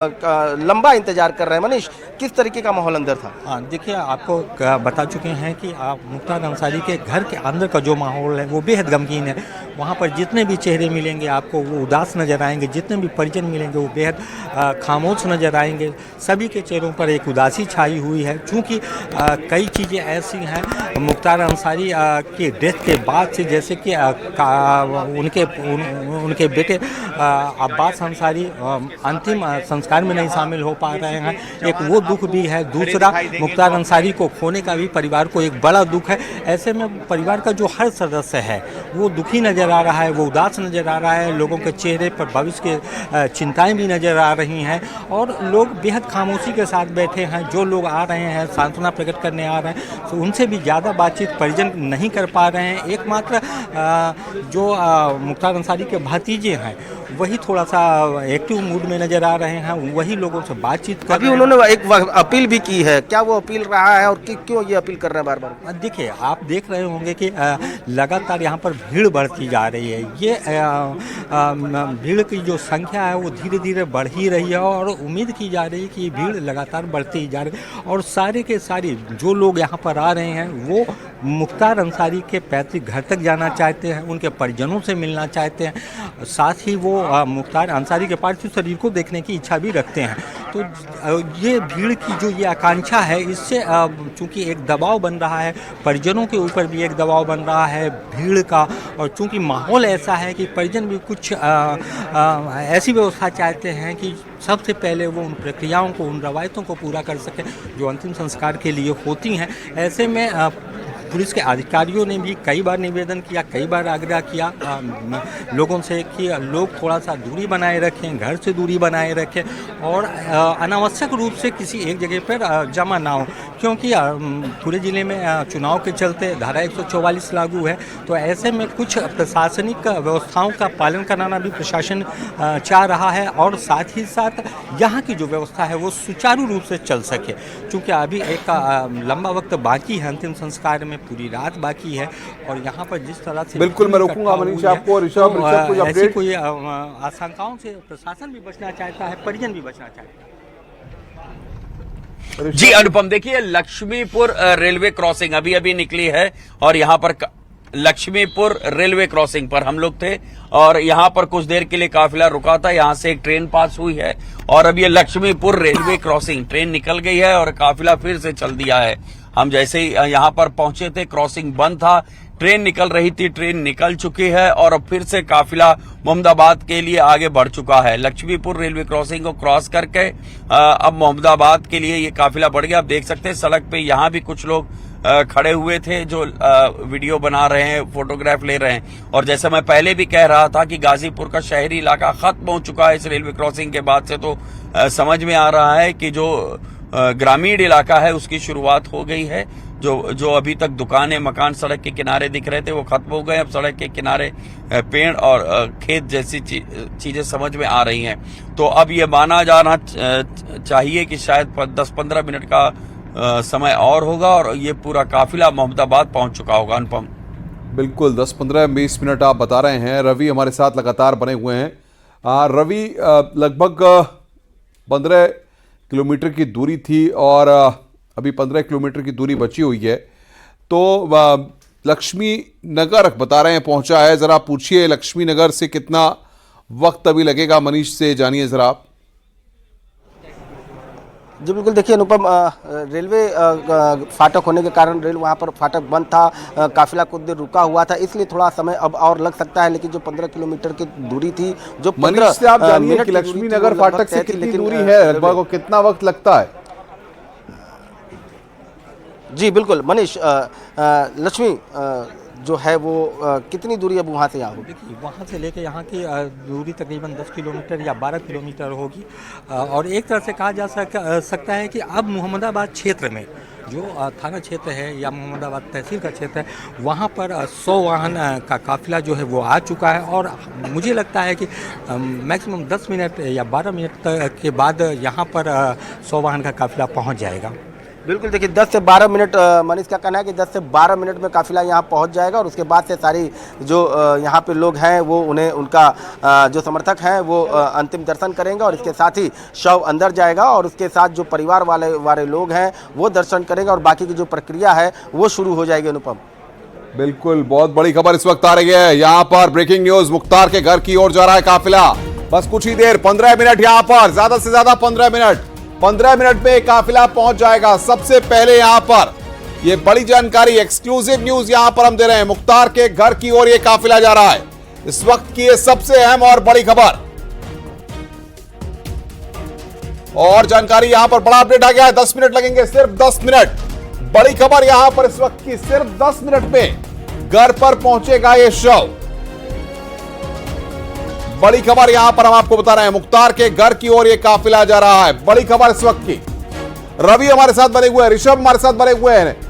लंबा इंतजार कर रहे हैं। मनीष, किस तरीके का माहौल अंदर था? हाँ, देखिए आपको बता चुके हैं कि आप मुख्तार अंसारी के घर के अंदर का जो माहौल है वो बेहद गमगीन है। वहाँ पर जितने भी चेहरे मिलेंगे आपको वो उदास नज़र आएंगे, जितने भी परिजन मिलेंगे वो बेहद खामोश नज़र आएंगे। सभी के चेहरों पर एक उदासी छाई हुई है, क्योंकि कई चीज़ें ऐसी हैं मुख्तार अंसारी के डेथ के बाद से, जैसे कि उनके बेटे अब्बास अंसारी अंतिम संस्कार में नहीं शामिल हो पा रहे हैं। एक वो दुख भी है, दूसरा मुख्तार अंसारी को खोने का भी परिवार को एक बड़ा दुख है। ऐसे में परिवार का जो हर सदस्य है वो दुखी नज़र आ रहा है, वो उदास नज़र आ रहा है। लोगों के चेहरे पर भविष्य के चिंताएं भी नज़र आ रही हैं और लोग बेहद खामोशी के साथ बैठे हैं। जो लोग आ रहे हैं सांत्वना प्रकट करने आ रहे हैं, तो उनसे भी ज़्यादा बातचीत परिजन नहीं कर पा रहे हैं। एकमात्र जो मुख्तार अंसारी के भतीजे हैं वही थोड़ा सा एक्टिव मूड में नज़र आ रहे हैं, वही लोगों से बातचीत कर अभी उन्होंने एक अपील भी की है, क्या वो अपील रहा है और क्यों ये अपील कर रहे हैं बार बार? देखिए, आप देख रहे होंगे कि लगातार यहाँ पर भीड़ बढ़ती जा रही है। ये भीड़ की जो संख्या है वो धीरे धीरे बढ़ ही रही है और उम्मीद की जा रही है कि ये भीड़ लगातार बढ़ती ही जा रही है। और सारे के सारे जो लोग यहाँ पर आ रहे हैं वो मुख्तार अंसारी के पैतृक घर तक जाना चाहते हैं, उनके परिजनों से मिलना चाहते हैं, साथ ही वो मुख्तार अंसारी के पार्थिव शरीर को देखने की इच्छा भी रखते हैं। तो ये भीड़ की जो ये आकांक्षा है, इससे चूँकि एक दबाव बन रहा है, परिजनों के ऊपर भी एक दबाव बन रहा है भीड़ का। और चूँकि माहौल ऐसा है कि परिजन भी कुछ ऐसी व्यवस्था चाहते हैं कि सबसे पहले वो उन प्रक्रियाओं को, उन रवायतों को पूरा कर सकें जो अंतिम संस्कार के लिए होती हैं। ऐसे में पुलिस के अधिकारियों ने भी कई बार निवेदन किया, कई बार आग्रह किया लोगों से कि लोग थोड़ा सा दूरी बनाए रखें, घर से दूरी बनाए रखें और अनावश्यक रूप से किसी एक जगह पर जमा ना हो, क्योंकि पूरे ज़िले में चुनाव के चलते धारा 144 लागू है। तो ऐसे में कुछ प्रशासनिक व्यवस्थाओं का पालन कराना भी प्रशासन चाह रहा है और साथ ही साथ यहाँ की जो व्यवस्था है वो सुचारू रूप से चल सके। क्योंकि अभी एक लंबा वक्त बाकी है, अंतिम संस्कार में पूरी रात बाकी है और यहाँ पर जिस तरह से बिल्कुल मैं रोकूंगा मनीष आपको। ऋषभ कुछ ऐसी अपडेट? कोई आशंकाओं से प्रशासन भी बचना चाहता है, परिजन भी बचना चाहता है। जी अनुपम, देखिए लक्ष्मीपुर रेलवे क्रॉसिंग अभी अभी निकली है और यहाँ पर लक्ष्मीपुर रेलवे क्रॉसिंग पर हम लोग थे और यहाँ पर कुछ देर के लिए काफिला रुका था। यहाँ से एक ट्रेन पास हुई है और अब ये लक्ष्मीपुर रेलवे क्रॉसिंग ट्रेन निकल गई है और काफिला फिर से चल दिया है। हम जैसे ही यहाँ पर पहुंचे थे, क्रॉसिंग बंद था, ट्रेन निकल रही थी, ट्रेन निकल चुकी है और अब फिर से काफिला मोहम्मदाबाद के लिए आगे बढ़ चुका है। लक्ष्मीपुर रेलवे क्रॉसिंग को क्रॉस करके अब मोहम्मदाबाद के लिए ये काफिला बढ़ गया। आप देख सकते हैं सड़क पे यहाँ भी कुछ लोग खड़े हुए थे जो वीडियो बना रहे हैं, फोटोग्राफ ले रहे हैं। और जैसा मैं पहले भी कह रहा था कि गाजीपुर का शहरी इलाका खत्म हो चुका है इस रेलवे क्रॉसिंग के बाद से, तो समझ में आ रहा है कि जो ग्रामीण इलाका है उसकी शुरुआत हो गई है। जो अभी तक दुकानें, मकान सड़क के किनारे दिख रहे थे वो खत्म हो गए। अब सड़क के किनारे पेड़ और खेत जैसी चीजें समझ में आ रही हैं। तो अब ये माना जाना चाहिए कि शायद 10-15 मिनट का समय और होगा और ये पूरा काफिला मोहम्मदाबाद पहुंच चुका होगा। अनुपम, बिल्कुल 10-15-20 मिनट आप बता रहे हैं। रवि हमारे साथ लगातार बने हुए हैं। रवि, लगभग 15 किलोमीटर की दूरी थी और अभी 15 किलोमीटर की दूरी बची हुई है। तो लक्ष्मी नगर बता रहे हैं पहुंचा है। ज़रा पूछिए लक्ष्मी नगर से कितना वक्त अभी लगेगा, मनीष से जानिए ज़रा आप। जी बिल्कुल, देखिए अनुपम, रेलवे फाटक होने के कारण रेल वहाँ पर फाटक बंद था, काफिला कुछ देर रुका हुआ था, इसलिए थोड़ा समय अब और लग सकता है। लेकिन जो 15 किलोमीटर की दूरी थी, जो मनीष से आप जानिए कि लक्ष्मी नगर फाटक से कितनी दूरी है लगभग और कितना वक्त लगता है? जी बिल्कुल मनीष, लक्ष्मी जो है वो कितनी दूरी अब वहाँ से यहाँ होगी? देखिए, वहाँ से लेके यहाँ की दूरी तकरीबन 10 किलोमीटर या 12 किलोमीटर होगी। और एक तरह से कहा जा सकता है कि अब मोहम्मदाबाद क्षेत्र में जो थाना क्षेत्र है या मोहम्मदाबाद तहसील का क्षेत्र है, वहाँ पर 100 वाहन का काफिला जो है वो आ चुका है और मुझे लगता है कि मैक्सिमम 10 मिनट या 12 मिनट के बाद यहाँ पर 100 वाहन का काफिला पहुँच जाएगा। बिल्कुल, देखिए 10 से 12 मिनट मनीष का कहना है कि 10 से 12 मिनट में काफिला यहाँ पहुँच जाएगा और उसके बाद से सारी जो यहाँ पे लोग हैं वो उन्हें उनका जो समर्थक हैं वो अंतिम दर्शन करेंगे और इसके साथ ही शव अंदर जाएगा और उसके साथ जो परिवार वाले लोग हैं वो दर्शन करेंगे और बाकी की जो प्रक्रिया है वो शुरू हो जाएगी। अनुपम, बिल्कुल, बहुत बड़ी खबर इस वक्त आ रही है यहाँ पर। ब्रेकिंग न्यूज, मुख्तार के घर की ओर जा रहा है काफिला। बस कुछ ही देर, 15 मिनट यहाँ पर, ज्यादा से ज्यादा 15 मिनट में काफिला पहुंच जाएगा। सबसे पहले यहां पर ये बड़ी जानकारी, एक्सक्लूसिव न्यूज यहां पर हम दे रहे हैं। मुख्तार के घर की ओर ये काफिला जा रहा है। इस वक्त की ये सबसे अहम और बड़ी खबर और जानकारी यहां पर। बड़ा अपडेट आ गया है, 10 मिनट लगेंगे, सिर्फ 10 मिनट। बड़ी खबर यहां पर इस वक्त की, सिर्फ 10 मिनट में घर पर पहुंचेगा ये शव। बड़ी खबर यहां पर हम आपको बता रहे हैं, मुख्तार के घर की ओर ये काफिला जा रहा है। बड़ी खबर इस वक्त की। रवि हमारे साथ बने हुए हैं, ऋषभ हमारे साथ बने हुए हैं।